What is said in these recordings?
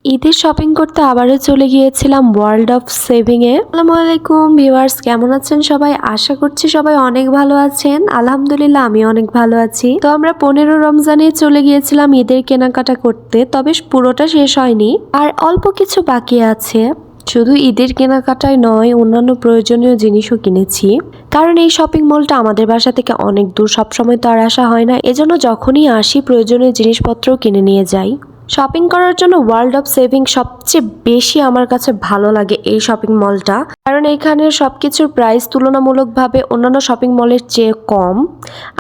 ঈদের শপিং করতে আবারও চলে গিয়েছিলাম ওয়ার্ল্ড অফ সেভিং এ। আসসালামু আলাইকুম ভিউয়ার্স, কেমন আছেন সবাই? আশা করছি সবাই অনেক ভালো আছেন। আলহামদুলিল্লাহ আমি অনেক ভালো আছি। তো আমরা 15 রমজানে চলে গিয়েছিলাম ঈদের কেনাকাটা করতে, তবে পুরোটা শেষ হয়নি, আর অল্প কিছু বাকি আছে। শুধু ঈদের কেনাকাটাই নয়, অন্যান্য প্রয়োজনীয় জিনিসও কিনেছি, কারণ এই শপিং মলটা আমাদের বাসা থেকে অনেক দূর, সবসময় তো আর আসা হয় না। এজন্য যখনই আসি প্রয়োজনীয় জিনিসপত্রও কিনে নিয়ে যাই। শপিং করার জন্য ওয়ার্ল্ড অফ সেভিং সবচেয়ে বেশি আমার কাছে ভালো লাগে এই শপিং মলটা, কারণ এখানে সবকিছুর প্রাইস তুলনামূলকভাবে অন্যান্য শপিং মলের চেয়ে কম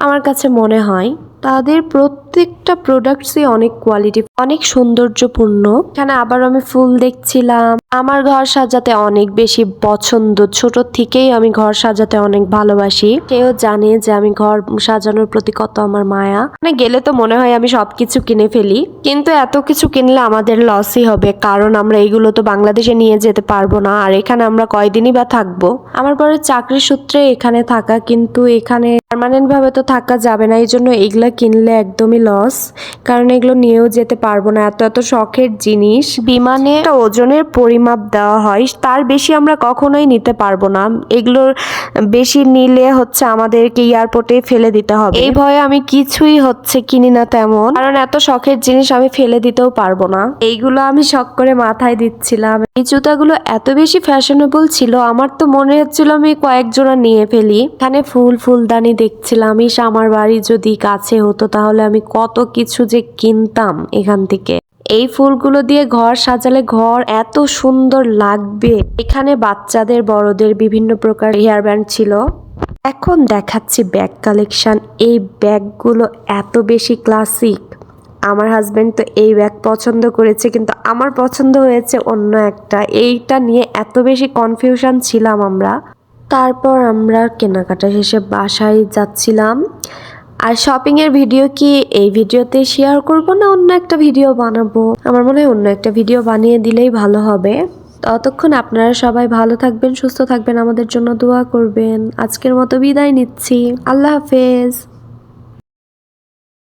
আমার কাছে মনে হয়। তাদের প্রত্যেকটা প্রোডাক্টসই অনেক কোয়ালিটি, অনেক সৌন্দর্যপূর্ণ। এখানে আবার আমি ফুল দেখছিলাম। আমার ঘর সাজাতে অনেক বেশি পছন্দ, ছোট থেকেই আমি ঘর সাজাতে অনেক ভালোবাসি। কেউ জানে যে আমি ঘর সাজানোর প্রতি কত আমার মায়া। মানে গেলে তো মনে হয় আমি সবকিছু কিনে ফেলি, কিন্তু এত কিছু কিনলে আমাদের লসই হবে, কারণ আমরা এগুলো তো বাংলাদেশে নিয়ে যেতে পারবো না, আর এখানে আমরা কয়দিনই বা থাকবো। আমার পরে চাকরির সূত্রে এখানে থাকা, কিন্তু এখানে পার্মানেন্ট ভাবে তো থাকা যাবে না, এই জন্য এগুলা কিনলে একদমই লস, কারণ এগুলো নিয়েও যেতে পারবো না। এত এত শখের জিনিস বিমানে একটা ওজনের পরিমাপ দেওয়া হয়, তার বেশি আমরা কখনোই নিতে পারবো না। এগুলোর বেশি নিলে হচ্ছে আমাদেরকে এয়ারপোর্টে ফেলে দিতে হবে। এই ভয়ে আমি কিছুই কিনি না তেমন, কারণ এত শখের জিনিস আমি ফেলে দিতেও পারবো না। এইগুলো আমি শখ করে মাথায় দিচ্ছিলাম। এই জুতাগুলো এত বেশি ফ্যাশনেবল ছিল, আমার তো মনে হচ্ছিল আমি কয়েক জোড়া নিয়ে ফেলি। এখানে ফুলদানি দেখছিলাম, ইস আমার বাড়ি যদি কাছে হতো তাহলে আমি কত কিছু যে কিনতাম এখান থেকে। এই ফুলগুলো দিয়ে ঘর সাজালে ঘর এত সুন্দর লাগবে। এখানে বাচ্চাদের বড়দের বিভিন্ন প্রকার হেয়ার ব্যান্ড ছিল। এখন দেখাচ্ছি ব্যাগ কালেকশন। এই ব্যাগগুলো এত বেশি ক্লাসিক। আমার হাজবেন্ড তো এই ব্যাগ পছন্দ করেছে, কিন্তু আমার পছন্দ হয়েছে অন্য একটা। এইটা নিয়ে এত বেশি কনফিউশন ছিলাম আমরা। তারপর আমরা কেনাকাটা শেষে বাসায় যাচ্ছিলাম। আর শপিং এর ভিডিও কি এই ভিডিওতে শেয়ার করব না অন্য একটা ভিডিও বানাবো? আমার মনে হয় অন্য একটা ভিডিও বানিয়ে দিলেই ভালো হবে। ততক্ষণ আপনারা সবাই ভালো থাকবেন, সুস্থ থাকবেন, আমাদের জন্য দোয়া করবেন। আজকের মতো বিদায় নিচ্ছি। আল্লাহ হাফেজ।